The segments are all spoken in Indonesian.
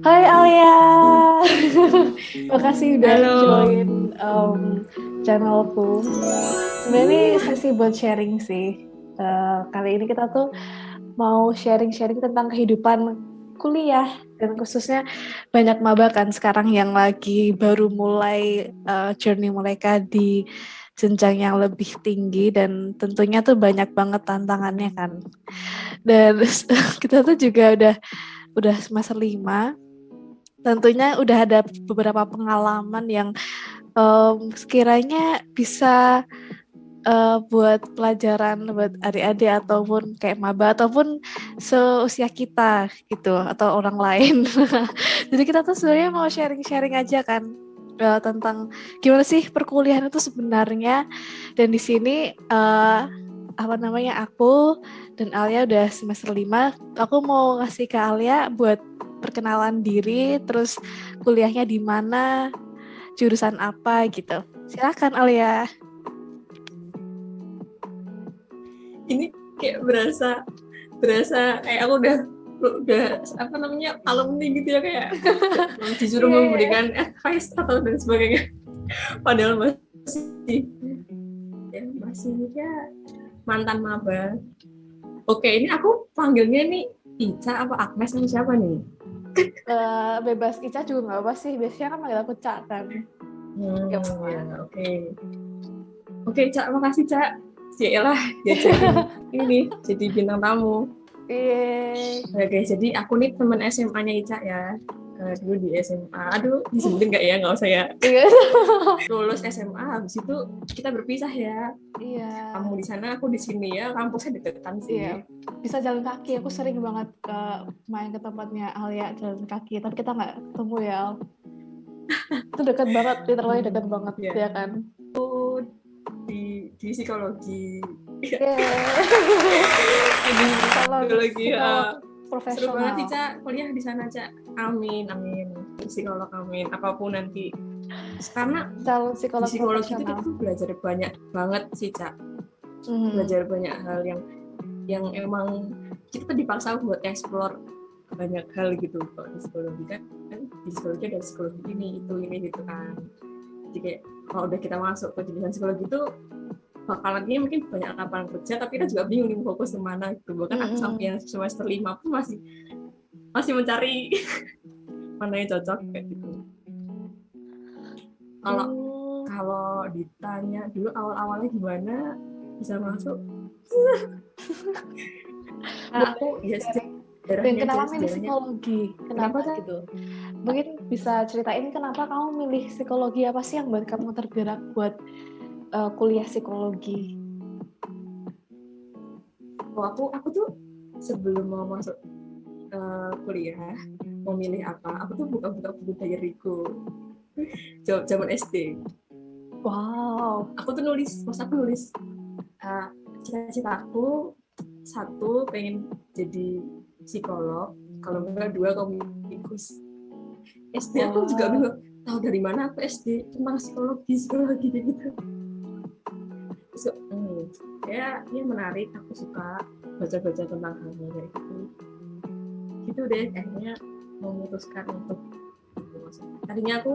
Hai Alia, makasih udah Halo. join channelku. Sebenarnya ini sesi buat sharing sih. Kali ini kita tuh mau sharing-sharing tentang kehidupan kuliah dan khususnya banyak maba kan sekarang yang lagi baru mulai journey mereka di jenjang yang lebih tinggi dan tentunya tuh banyak banget tantangannya kan. Dan kita tuh juga udah semester 5. Tentunya udah ada beberapa pengalaman yang sekiranya bisa buat pelajaran buat adik-adik ataupun kayak maba ataupun seusia kita gitu atau orang lain. Jadi kita tuh sebenarnya mau sharing-sharing aja kan tentang gimana sih perkuliahan itu sebenarnya. Dan di sini apa namanya aku dan Alia udah semester 5. Aku mau ngasih ke Alia buat perkenalan diri, terus kuliahnya di mana, jurusan apa gitu. Silakan Alia. Ini kayak berasa kayak aku udah apa namanya alumni gitu ya, kayak disuruh Iya, iya. memberikan advice atau dan sebagainya. Padahal masih ya mantan maba. Oke, ini aku panggilnya nih Ica apa Agnes atau siapa nih? Bebas Ica juga nggak apa sih. Biasanya kan manggil aku Cak kan. Gak apa-apa. Ya, oke, Cak, makasih Cak. Yaelah, ya jadi ini jadi bintang tamu. Iya. Oke, jadi aku nih teman SMA-nya Ica ya. Dulu di SMA. Aduh, disebutin nggak ya? Nggak usah ya. Iya. Lulus SMA, habis itu kita berpisah ya. Iya. Kamu di sana, aku di sini ya. Kampusnya deketan Iya. sih. Bisa jalan kaki. Aku sering banget main ke tempatnya Alia jalan kaki. Tapi kita nggak ketemu ya. Al. Itu dekat banget. Literally dekat banget. Ya, Ya kan? di psikologi. Iya. Di Psikolog, psikologi. psikolog Seru banget profesional. sih, Cak. Kuliah di sana, Cak. Amin, amin. Psikolog, amin. Apapun nanti. Karena Calon di psikolog psikologi itu kita profesional. tuh belajar banyak banget sih, Cak. Hmm. Belajar banyak hal yang emang kita tuh dipaksa buat explore banyak hal gitu. Kalau di psikologi kan di psikologi ada psikologi ini gitu kan. Jadi kayak kalau udah kita masuk ke jurusan psikologi itu bakalannya mungkin banyak lapangan kerja, tapi kita juga bingung nih fokus kemana gitu. Bahkan aku sampai yang semester 5 pun masih mencari mana yang cocok kayak gitu. Kalau kalau ditanya dulu awal-awalnya gimana bisa masuk, aku ya Dan sejarahnya aja, kenapa milih sejarahnya. psikologi? Kenapa Kenapa kan? gitu? Mungkin bisa ceritain kenapa kamu milih psikologi, apa sih yang buat kamu tergerak buat kuliah psikologi? Aku tuh sebelum mau masuk kuliah mau milih apa, aku tuh buka-buka buku diaryku zaman SD. Wow. Aku tuh nulis, pas aku nulis cita-cita aku satu pengen jadi psikolog, kalau enggak dua komikus. SD aku juga bingung tahu dari mana aku SD tentang psikologi gitu. So, ya menarik, aku suka baca-baca tentang hal-hal kayak gitu deh. Akhirnya memutuskan untuk tadinya aku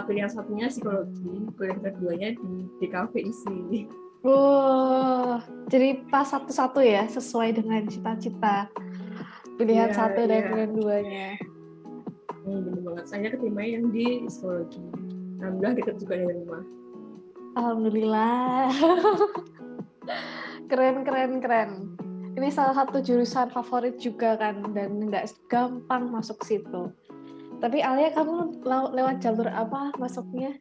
pilihan satunya psikologi, pilihan keduanya di DKV isi. Jadi pas satu-satu ya, sesuai dengan cita-cita. Pilihan satu dan pilihan duanya. Bener banget. Saya keterima yang di psikologi. Alhamdulillah deket juga dari rumah. Alhamdulillah. Keren. Ini salah satu jurusan favorit juga kan, dan nggak gampang masuk situ. Tapi Alia, kamu lewat jalur apa masuknya?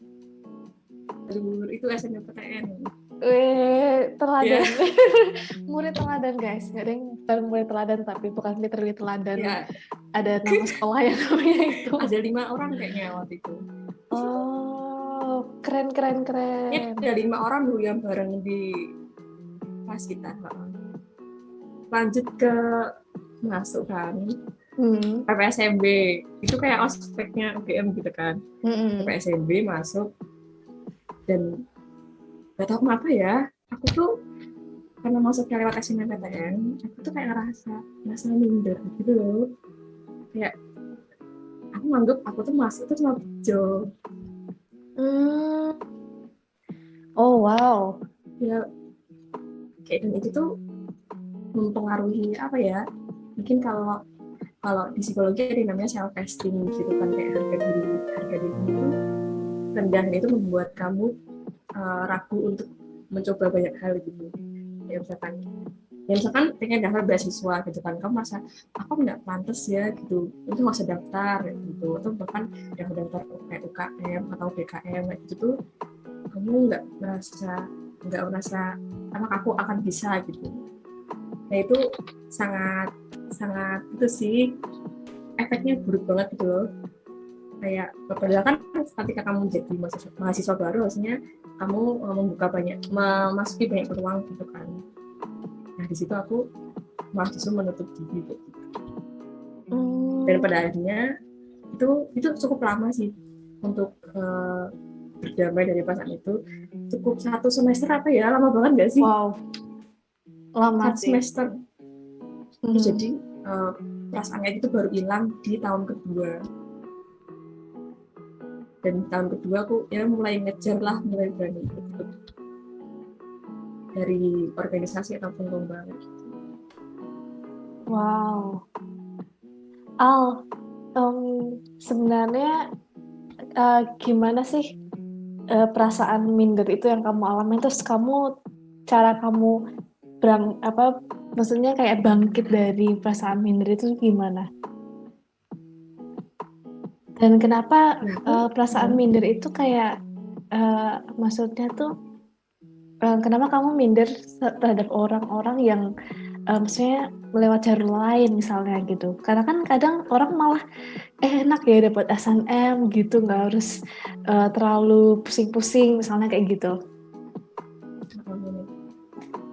Jalur itu SNMPTN. Teladan. Murid teladan guys. Nggak ada yang bukan murid teladan, tapi bukan literally teladan. Ya. Ada nama sekolah yang namanya itu. Ada 5 orang kayaknya waktu itu. Oh, keren. Ya, ada 5 orang dulu yang bareng di kelas kita. Lanjut ke masuk kan. PPSMB itu kayak ospeknya UGM gitu kan. PPSMB masuk, dan gak tau kenapa ya, aku tuh karena masuknya lewat SNMPTN, aku tuh kayak ngerasa minder gitu loh, kayak aku nganggep aku tuh masuk tuh cuma bejo. Oh wow. Ya kayak dan itu tuh mempengaruhi apa ya, mungkin kalau kalau di psikologi ada yang namanya self esteem gitu kan, kayak harga diri itu rendah, dan itu membuat kamu ragu untuk mencoba banyak hal gitu. Ya misalkan pengen daftar beasiswa gitu kan, kamu merasa aku nggak pantas ya gitu, itu nggak usah daftar gitu, atau bahkan yang daftar kayak UKM atau BKM gitu tuh kamu nggak merasa anak aku akan bisa gitu. Nah itu sangat sangat itu sih efeknya buruk banget gitu loh. Kayak padahal kan ketika kamu jadi mahasiswa baru harusnya kamu membuka banyak, memasuki banyak peluang gitu kan. Nah di situ aku malah justru menutup diri gitu. Dan pada akhirnya itu cukup lama sih untuk berdamai dari perasaan itu. Cukup 1 semester apa ya, lama banget nggak sih? Wow, lama 1 semester. Terus jadi perasaannya itu baru hilang di tahun kedua. Dan tahun kedua aku ya mulai ngejar lah, mulai berani ikut dari organisasi ataupun lomba. Wow. Al, sebenarnya gimana sih perasaan minder itu yang kamu alami, terus cara kamu maksudnya kayak bangkit dari perasaan minder itu gimana? Dan kenapa perasaan minder itu kayak maksudnya tuh kenapa kamu minder terhadap orang-orang yang maksudnya melewat jalur lain misalnya gitu? Karena kan kadang orang malah enak ya dapat SNM gitu, nggak harus terlalu pusing-pusing misalnya kayak gitu.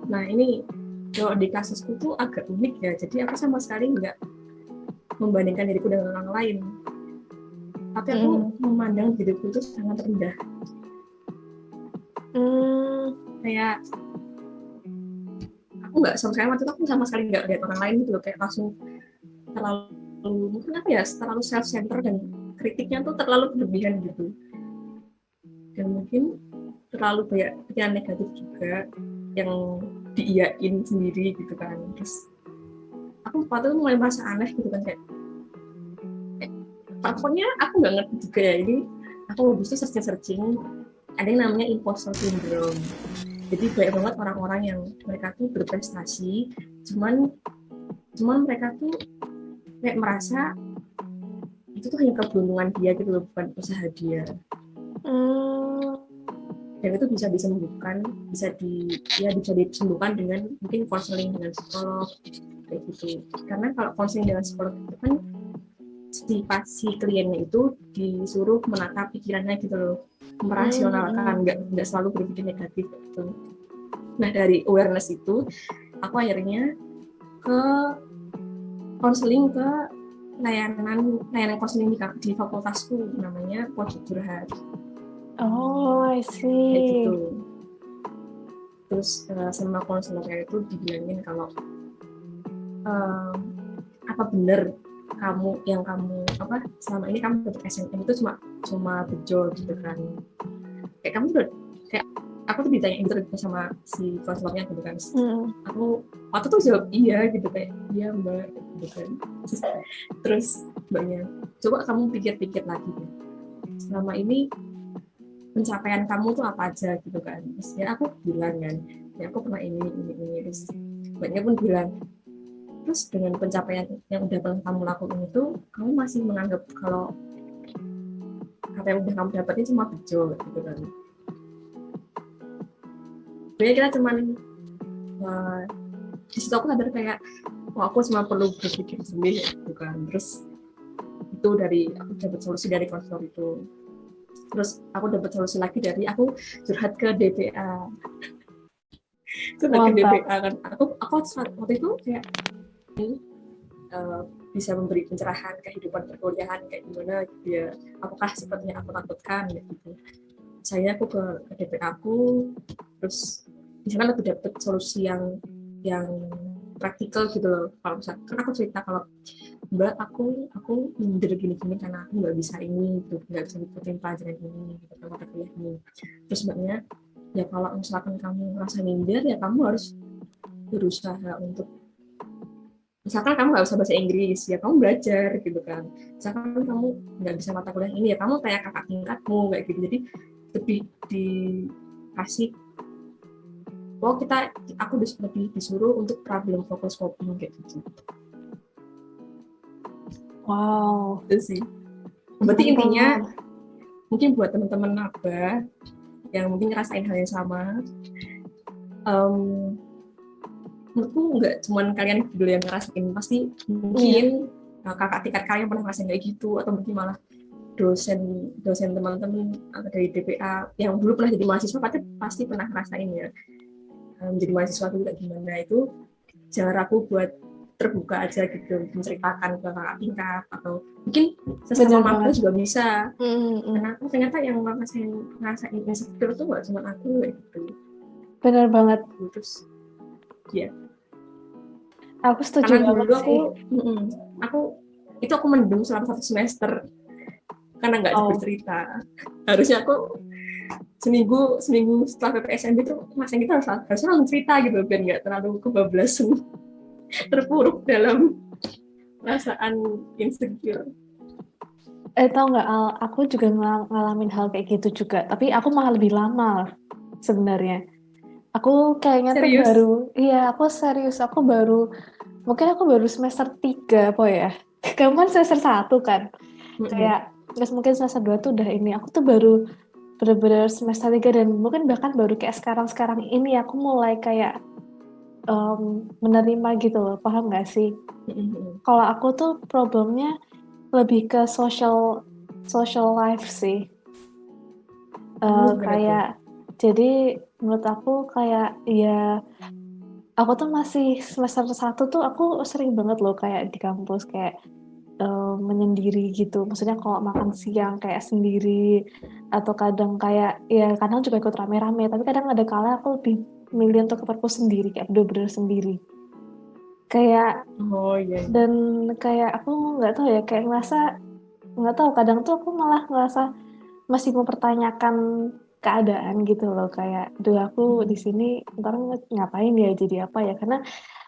Nah ini kalau di kasusku tuh agak unik ya, jadi aku sama sekali nggak membandingkan diriku dengan orang lain, tapi aku memandang diriku itu sangat rendah. Kayak aku nggak sama sekali, waktu itu aku sama sekali nggak lihat orang lain gitu loh, kayak langsung terlalu, mungkin apa ya, terlalu self center dan kritiknya tuh terlalu berlebihan gitu, dan mungkin terlalu banyak pikiran negatif juga yang diiyain sendiri gitu kan. Terus aku waktu itu mulai merasa aneh gitu kan, kayak pokoknya aku nggak ngerti juga ya ini. Aku habis itu searching ada yang namanya imposter syndrome. Jadi banyak banget orang-orang yang mereka tuh berprestasi, cuman mereka tuh kayak merasa itu tuh hanya keberuntungan dia gitu loh, bukan usaha dia. Dan itu bisa disembuhkan, bisa disembuhkan dengan mungkin konseling dengan psikolog kayak gitu. Karena kalau konseling dengan psikolog itu kan si kliennya itu disuruh menata pikirannya gitu loh, merasionalkan, nggak selalu berpikir negatif gitu. Nah dari awareness itu aku akhirnya ke konseling, ke layanan konseling di fakultasku, namanya Pojok Curhat. Oh, I see. Kayak gitu. Terus sama konselornya itu dibilangin kalau apa bener kamu selama ini kamu dapet SNM itu cuma bejo gitu kan. Kayak kamu tuh kayak aku tuh ditanya gitu sama si konselornya gitu kan. Aku waktu tuh jawab iya gitu, kayak iya mbak gitu kan. Terus mbaknya, coba kamu pikir-pikir lagi deh, selama ini pencapaian kamu tuh apa aja gitu kan. Terus ya aku bilang kan, ya aku pernah ini. Terus mbaknya pun bilang, terus dengan pencapaian yang udah pernah kamu lakukan itu, kamu masih menganggap kalau apa yang udah kamu dapetin cuma bejo gitu kan. Jadi kita cuman di situ aku sadar kayak, aku cuma perlu berpikir sendiri gitu kan. Terus itu aku dapat solusi dari konselor itu. Terus aku dapat solusi lagi dari aku curhat ke DPA. Curhat ke DPA kan. Aku waktu itu kayak bisa memberi pencerahan kehidupan perkuliahan kayak gimana gitu ya. Apakah seperti yang aku takutkan gitu. Saya aku ke DPA aku, terus di sana aku dapat solusi yang praktikal gitu loh. Kalau misalkan kan aku cerita kalau Mbak, aku minder gini-gini karena aku nggak bisa ini gitu, nggak bisa ikutin pelajaran ini gitu, mata kuliah ini. Terus mbaknya, ya kalau misalkan kamu merasa minder ya kamu harus berusaha untuk, misalkan kamu nggak bisa bahasa Inggris ya kamu belajar gitu kan. Misalkan kamu nggak bisa mata kuliah ini ya kamu kayak kakak tingkatmu kayak gitu. Jadi lebih dikasih, oh aku lebih disuruh untuk problem fokus coping kayak gitu. Wow. Itu sih. Berarti Keren intinya banget. mungkin buat teman-teman maba yang mungkin ngerasain hal yang sama, menurutku nggak cuman kalian dulu yang ngerasain, pasti Iya, mungkin kakak tingkat kalian pernah ngerasain kayak gitu, atau mungkin malah dosen dosen teman-teman dari DPA yang dulu pernah jadi mahasiswa pasti pernah ngerasain ya. Jadi mahasiswa itu kayak gimana, itu jangan ragu buat terbuka aja gitu, menceritakan ke kakak tingkat atau mungkin sesama bener maba banget. juga bisa. Mm-mm. Karena aku ternyata yang ngerasain insecure tuh nggak cuma aku kayak gitu. Bener banget. Terus ya, Aku setuju karena banget dulu sih. aku aku mendung selama 1 semester karena nggak Oh, bercerita. Harusnya aku seminggu setelah PPSMB itu mas kita harusnya langsung cerita gitu biar nggak terlalu kebablasan terpuruk dalam perasaan insecure. Tau nggak Al, aku juga ngalamin hal kayak gitu juga. Tapi aku malah lebih lama sebenarnya. Aku kayaknya tuh baru, Serius. iya aku serius, mungkin aku baru semester 3 apa ya. Kamu kan semester 1 kan. Kayak, terus mungkin semester 2 tuh udah ini. Aku tuh baru bener-bener semester 3 dan mungkin bahkan baru kayak sekarang-sekarang ini aku mulai kayak menerima gitu loh, paham nggak sih? Kalau aku tuh problemnya lebih ke social life sih. Gimana tuh? Kayak jadi menurut aku kayak ya aku tuh masih semester 1 tuh aku sering banget loh kayak di kampus kayak menyendiri gitu. Maksudnya kalau makan siang kayak sendiri atau kadang kayak ya kadang juga ikut rame-rame. Tapi kadang ada kala aku lebih milih untuk ke perpus sendiri kayak bener-bener sendiri. Kayak Oh iya. dan kayak aku nggak tahu ya kayak ngerasa nggak tahu kadang tuh aku malah ngerasa masih mempertanyakan keadaan gitu loh kayak duh aku di sini ntar ngapain ya jadi apa ya karena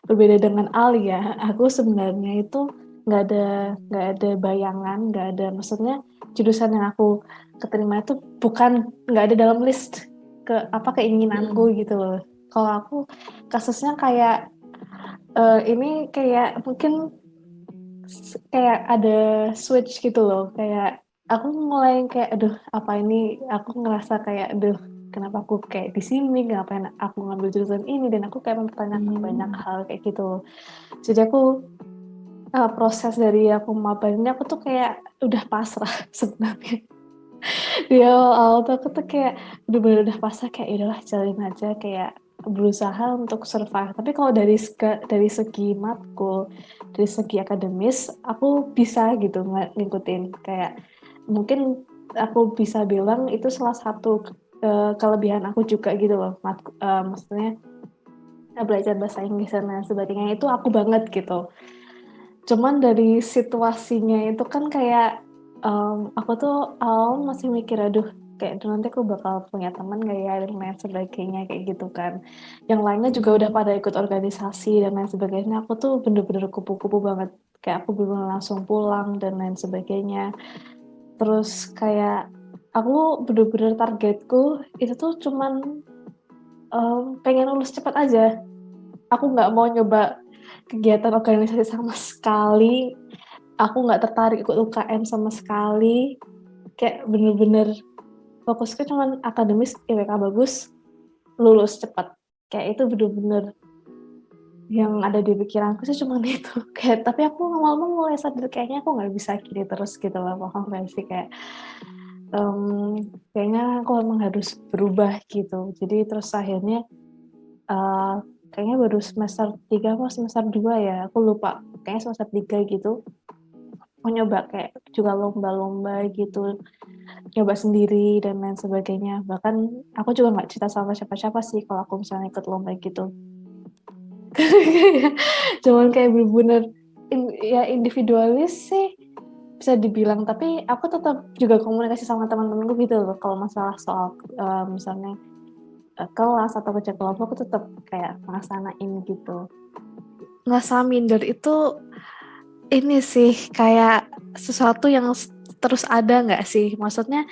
berbeda dengan Ali ya aku sebenarnya itu nggak ada bayangan nggak ada maksudnya jurusan yang aku keterima itu bukan nggak ada dalam list ke apa keinginanku gitu loh kalau aku kasusnya kayak ini kayak mungkin kayak ada switch gitu loh kayak aku mulai kayak aduh apa ini aku ngerasa kayak aduh kenapa aku kayak di sini ngapain aku ngambil jurusan ini dan aku kayak mempertanyakan banyak hal kayak gitu loh jadi aku proses dari aku maba ini aku tuh kayak udah pasrah sebenarnya di awal-awal tuh aku tuh kayak bener-bener udah pasrah kayak udahlah jalin aja kayak berusaha untuk survive tapi kalau dari segi matkul dari segi akademis aku bisa gitu ngikutin kayak mungkin aku bisa bilang itu salah satu kelebihan aku juga gitu loh maksudnya belajar bahasa Inggris dan lain sebagainya itu aku banget gitu cuman dari situasinya itu kan kayak aku tuh awal masih mikir aduh kayak nanti aku bakal punya teman gak ya dan lain sebagainya kayak gitu kan yang lainnya juga udah pada ikut organisasi dan lain sebagainya aku tuh bener-bener kupu-kupu banget kayak aku belum langsung pulang dan lain sebagainya terus kayak aku bener-bener targetku itu tuh cuman pengen lulus cepat aja aku nggak mau nyoba kegiatan organisasi sama sekali aku nggak tertarik ikut UKM sama sekali kayak bener-bener fokusku cuma akademis IPK bagus lulus cepat kayak itu bener-bener yang ada di pikiranku sih cuma itu kayak tapi aku lama-lama mulai sadar kayaknya aku nggak bisa gini terus gitu lah paham gak sih kayak kayaknya aku emang harus berubah gitu jadi terus akhirnya kayaknya baru semester 3 atau semester 2 ya aku lupa kayaknya semester 3 gitu aku nyoba kayak juga lomba-lomba gitu nyoba sendiri dan lain sebagainya bahkan aku juga nggak cerita sama siapa-siapa sih kalau aku misalnya ikut lomba gitu cuman kayak bener-bener ya individualis sih bisa dibilang, tapi aku tetap juga komunikasi sama teman-temanku gitu loh. Kalau masalah soal misalnya kelas atau kerja kelompok, aku tetap kayak melaksanain gitu. Ngerasa minder itu ini sih kayak sesuatu yang terus ada nggak sih? Maksudnya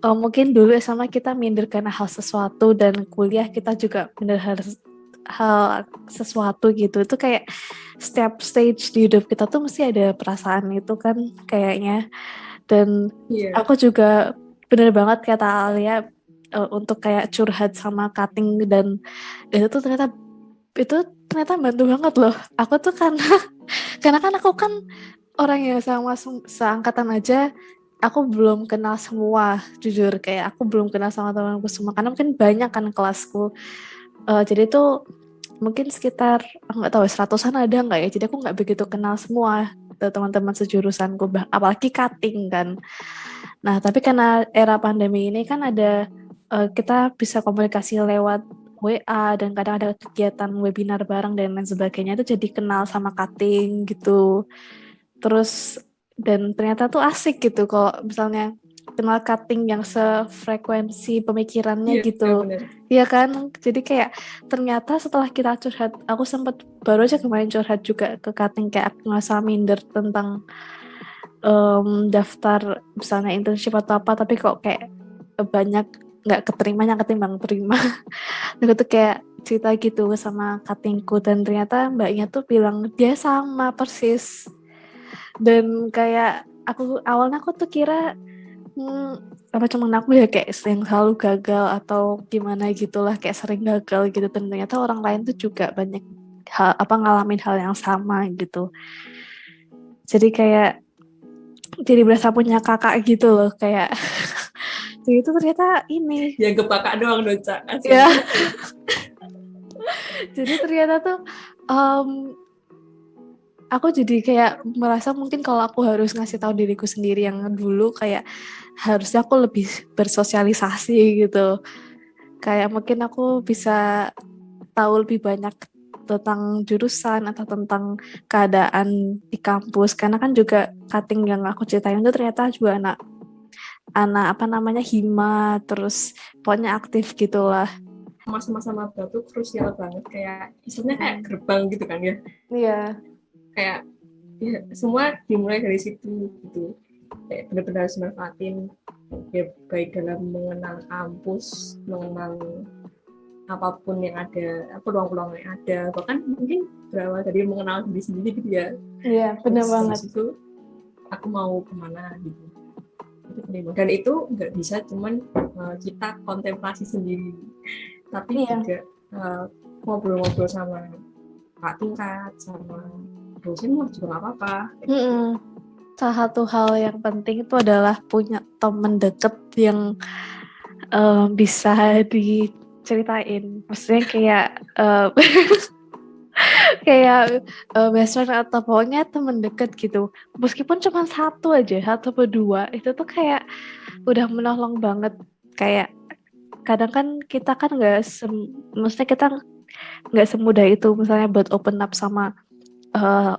mungkin dulu sama kita minder karena hal sesuatu, dan kuliah kita juga minder hal sesuatu gitu. Itu kayak setiap stage di hidup kita tuh mesti ada perasaan itu kan kayaknya. Dan Iya. aku juga bener banget kata Alia untuk kayak curhat sama cutting, dan itu tuh ternyata bantu banget loh. Aku tuh karena kan aku kan orang yang sama seangkatan aja, aku belum kenal semua, jujur kayak aku belum kenal sama temanku semua karena mungkin banyak kan kelasku. Jadi tuh mungkin sekitar nggak tahu 100-an ada nggak ya, jadi aku nggak begitu kenal semua teman-teman sejurusanku, apalagi cutting kan. Nah tapi karena era pandemi ini kan ada kita bisa komunikasi lewat WA, dan kadang ada kegiatan webinar bareng dan lain sebagainya, itu jadi kenal sama cutting gitu. Terus dan ternyata tuh asik gitu kalau misalnya kenal cutting yang sefrekuensi pemikirannya Iya, gitu. benar. Iya kan? Jadi kayak ternyata setelah kita curhat, aku sempat baru aja kemarin curhat juga ke cutting, kayak aku ngerasa minder tentang daftar misalnya internship atau apa, tapi kok kayak banyak nggak keterimanya ketimbang terima. Dan aku tuh kayak cerita gitu sama cuttingku, dan ternyata mbaknya tuh bilang dia sama persis. Dan kayak awalnya aku tuh kira apa cuma aku ya kayak yang selalu gagal atau gimana gitulah, kayak sering gagal gitu, dan ternyata orang lain tuh juga banyak ngalamin hal yang sama gitu. Jadi kayak jadi berasa punya kakak gitu loh, kayak jadi itu ternyata ini Yang ke kakak doang dong, Cak. ya. Aslinya. Jadi ternyata tuh aku jadi kayak merasa mungkin kalau aku harus ngasih tahu diriku sendiri yang dulu, kayak harusnya aku lebih bersosialisasi gitu. Kayak mungkin aku bisa tahu lebih banyak tentang jurusan atau tentang keadaan di kampus, karena kan juga cutting yang aku ceritain itu ternyata juga anak apa namanya hima, terus pokoknya aktif gitulah. Masa-masa maba tuh krusial banget, kayak istilahnya kayak gerbang gitu kan ya. Iya. Kayak ya, semua dimulai dari situ gitu. Kayak benar-benar harus manfaatin ya, baik dalam mengenal kampus, mengenal apapun yang ada, peluang-peluang yang ada, bahkan mungkin berawal dari mengenal diri sendiri gitu ya. Iya, benar Terus banget. habis itu aku mau kemana gitu. Itu penting. Dan itu nggak bisa cuman kita kontemplasi sendiri, tapi Iya. juga ngobrol-ngobrol sama Pak tingkat, sama dosen mah juga nggak apa-apa. Mm-mm. Salah satu hal yang penting itu adalah punya teman deket yang bisa diceritain. Maksudnya kayak kayak best friend atau pokoknya teman deket gitu. Meskipun cuma satu aja, satu atau dua, itu tuh kayak udah menolong banget. Kayak kadang kan kita kan maksudnya kita nggak semudah itu misalnya buat open up sama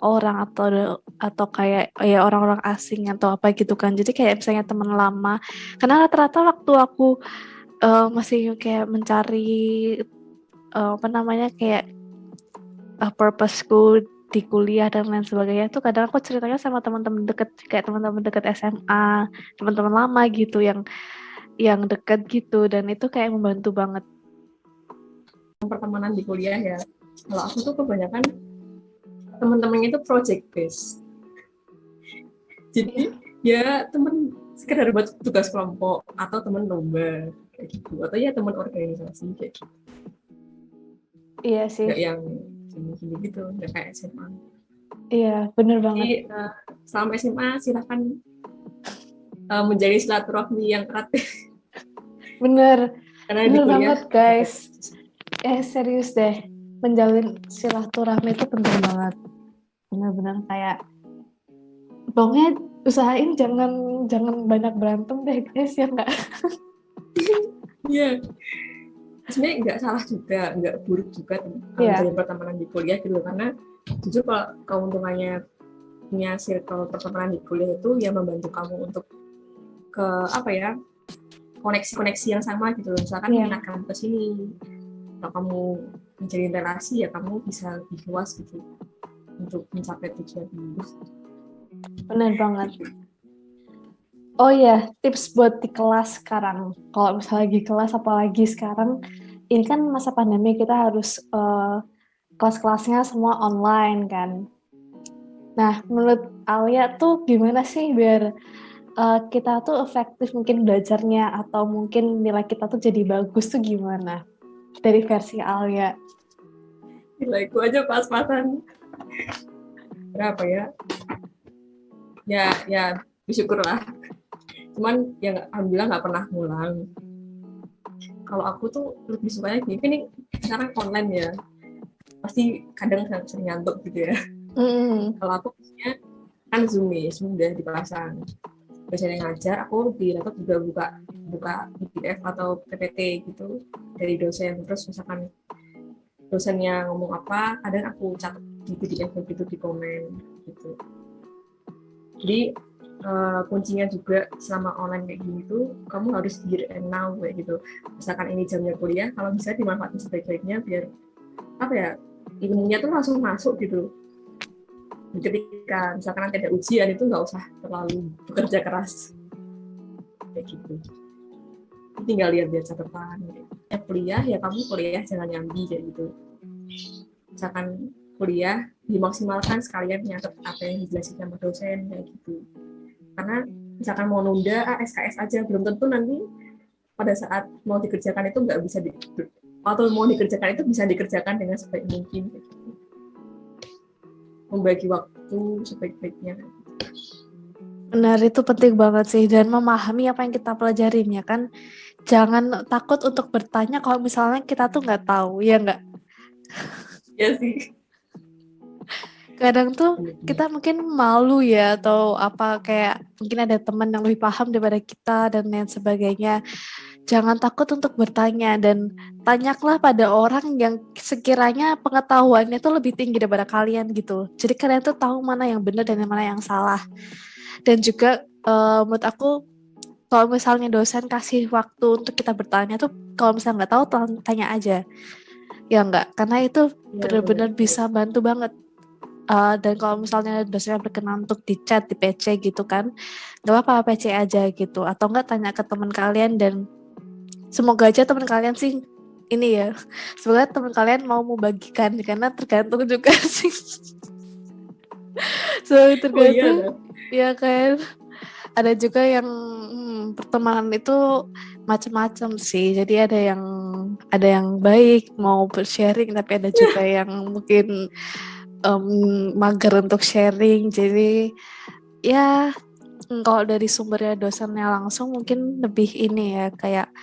orang atau kayak ya orang-orang asing atau apa gitu kan. Jadi kayak misalnya teman lama, karena rata-rata waktu aku masih kayak mencari apa namanya kayak purposeku di kuliah dan lain sebagainya, tuh kadang aku ceritanya sama teman-teman deket, kayak teman-teman deket SMA, teman-teman lama gitu yang deket gitu, dan itu kayak membantu banget. Pertemanan di kuliah ya, kalau aku tuh kebanyakan teman-teman itu project based, jadi ya teman sekedar buat tugas kelompok atau teman lomba kayak gitu, atau ya teman organisasi kayak gitu. Iya sih. Nggak yang gini gitu, nggak kayak SMA. Iya, bener banget. Jadi selama SMA silahkan menjadi silaturahmi yang erat. Bener, Karena di bener kuliah banget guys. Serius deh, menjalin silaturahmi itu penting banget. Bener-bener kayak, pokoknya usahain jangan banyak berantem deh guys, ya nggak? iya, sebenarnya nggak salah juga, nggak buruk juga Iya. menjalin pertemanan di kuliah gitu, karena jujur kalau keuntungannya punya circle pertemanan di kuliah itu yang membantu kamu untuk ke apa ya, koneksi-koneksi yang sama gitu. Misalkan minat kamu ke sini, kalau kamu menjalin relasi ya kamu bisa lebih luas gitu untuk mencapai tujuan itu. Benar banget. Oh iya, tips buat di kelas sekarang. Kalau misalnya di kelas, apalagi sekarang, ini kan masa pandemi, kita harus kelas-kelasnya semua online kan. Nah, menurut Alia tuh gimana sih biar kita tuh efektif mungkin belajarnya, atau mungkin nilai kita tuh jadi bagus tuh gimana? Dari versi Alia. Nilaiku aja pas-pasan. Berapa ya? Ya bersyukurlah. Cuman ya alhamdulillah nggak pernah ngulang. Kalau aku tuh lebih sukanya gini, ini sekarang online ya, pasti kadang sering ngantuk gitu ya. Kalau aku biasanya kan Zoom udah dipasang. Biasanya ngajar, aku di laptop juga buka PDF atau PPT gitu dari dosen. Terus misalkan dosennya ngomong apa, kadang aku catat di PDF gitu di komen gitu. Jadi kuncinya juga selama online kayak gini tuh kamu harus here and now kayak gitu. Misalkan ini jamnya kuliah, kalau bisa dimanfaatkan sebaik-baiknya biar apa ya, ilmunya tuh langsung masuk gitu. Ketika misalkan nanti ada ujian itu nggak usah terlalu bekerja keras kayak gitu. Tinggal lihat catatan. Kuliah ya kamu kuliah jangan nyambi kayak gitu. Misalkan kuliah dimaksimalkan sekalian nyatet apa yang dijelasin sama dosen kayak gitu. Karena misalkan mau nunda SKS aja belum tentu nanti pada saat mau dikerjakan itu nggak bisa atau mau dikerjakan itu bisa dikerjakan dengan sebaik mungkin gitu. Membagi waktu sebaik-baiknya. Benar, itu penting banget sih, dan memahami apa yang kita pelajarin ya kan. Jangan takut untuk bertanya kalau misalnya kita tuh nggak tahu, ya nggak? Ya sih. Kadang tuh kita mungkin malu ya, atau apa, kayak mungkin ada teman yang lebih paham daripada kita dan lain sebagainya. Jangan takut untuk bertanya, dan tanyalah pada orang yang sekiranya pengetahuannya tuh lebih tinggi daripada kalian gitu. Jadi kalian tuh tahu mana yang benar dan mana yang salah. Dan juga menurut aku, kalau misalnya dosen kasih waktu untuk kita bertanya tuh, kalau misalnya nggak tahu tanya aja, ya nggak? Karena itu benar-benar bisa bantu banget. Dan kalau misalnya dosennya berkenan untuk di chat, di PC gitu kan, nggak apa-apa, PC aja gitu, atau nggak tanya ke teman kalian. Dan semoga aja teman kalian sih ini ya, semoga teman kalian mau membagikan, karena tergantung juga sih. So tergantung, ya kan. Ada juga yang pertemanan itu macam-macam sih. Jadi ada yang baik mau bersharing, tapi ada juga yang mungkin mager untuk sharing. Jadi ya kalau dari sumbernya dosennya langsung mungkin lebih ini ya, kayak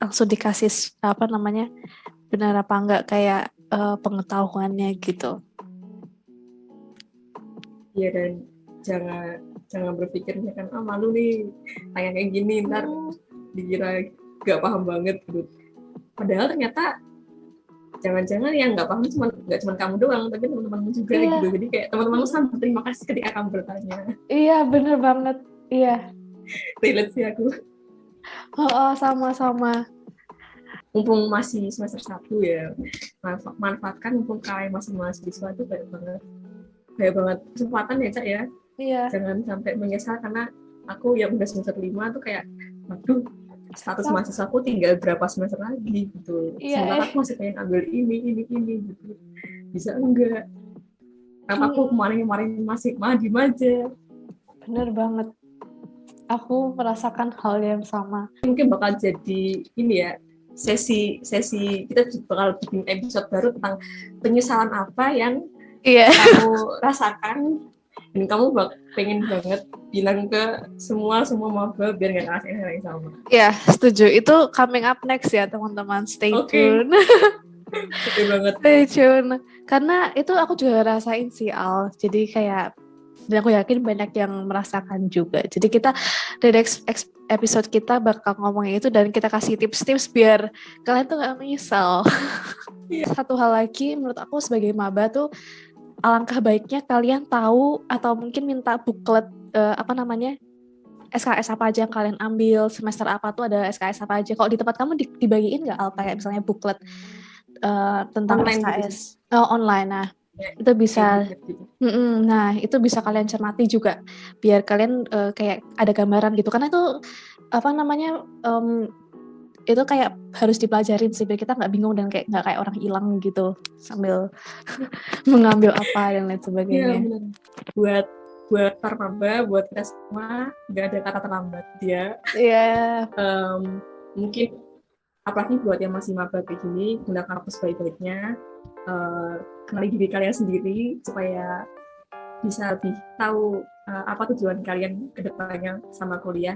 langsung dikasih apa namanya, benar apa enggak, kayak pengetahuannya gitu. Iya, dan jangan berpikir kan malu nih tanya kayak gini ntar dikira gak paham banget gitu. Padahal ternyata jangan-jangan yang nggak paham nggak cuma kamu doang, tapi teman-temanmu juga gitu. Jadi kayak teman-temanmu sama berterima kasih ketika kamu bertanya. Iya, bener banget. Iya. Relate sih aku. Sama-sama. Mumpung masih semester 1 ya, manfaatkan mumpung kalian masih mahasiswa itu banyak banget kesempatan ya Cak ya. Iya. Jangan sampai menyesal, karena aku yang udah semester 5 tuh kayak waduh, status mahasiswa aku tinggal berapa semester lagi gitu. Sementara aku masih pengen ambil ini gitu. Bisa enggak? Kenapa aku kemarin masih maju aja? Bener banget. Aku merasakan hal yang sama. Mungkin bakal jadi ini ya, sesi kita bakal bikin episode baru tentang penyesalan apa yang kamu rasakan dan kamu pengen banget bilang ke semua maba biar nggak ngerasain hal yang sama. Ya, setuju. Itu coming up next ya teman-teman. Stay tune. Betul banget. Stay tune. Karena itu aku juga rasain sih, Al. Jadi kayak, dan aku yakin banyak yang merasakan juga. Jadi kita dari episode kita bakal ngomongin itu, dan kita kasih tips-tips biar kalian tuh gak menyesal. Satu hal lagi menurut aku sebagai maba tuh, alangkah baiknya kalian tahu atau mungkin minta booklet SKS apa aja yang kalian ambil, semester apa tuh ada SKS apa aja. Kalau di tempat kamu dibagiin nggak Al, kayak misalnya booklet tentang Online gitu. SKS online. Nah, Ya, itu bisa kayak gitu. nah, itu bisa kalian cermati juga biar kalian kayak ada gambaran gitu. Karena itu itu kayak harus dipelajarin sih biar kita nggak bingung dan kayak nggak kayak orang hilang gitu sambil mengambil apa dan lain Iya sebagainya. benar. Buat para maba, buat kita semua nggak ada kata terlambat. Dia Iya, mungkin apalagi buat yang masih maba kayak gini, gunakan waktu sebaik-baiknya. Kenali diri kalian sendiri supaya bisa lebih tahu apa tujuan kalian ke depannya sama kuliah.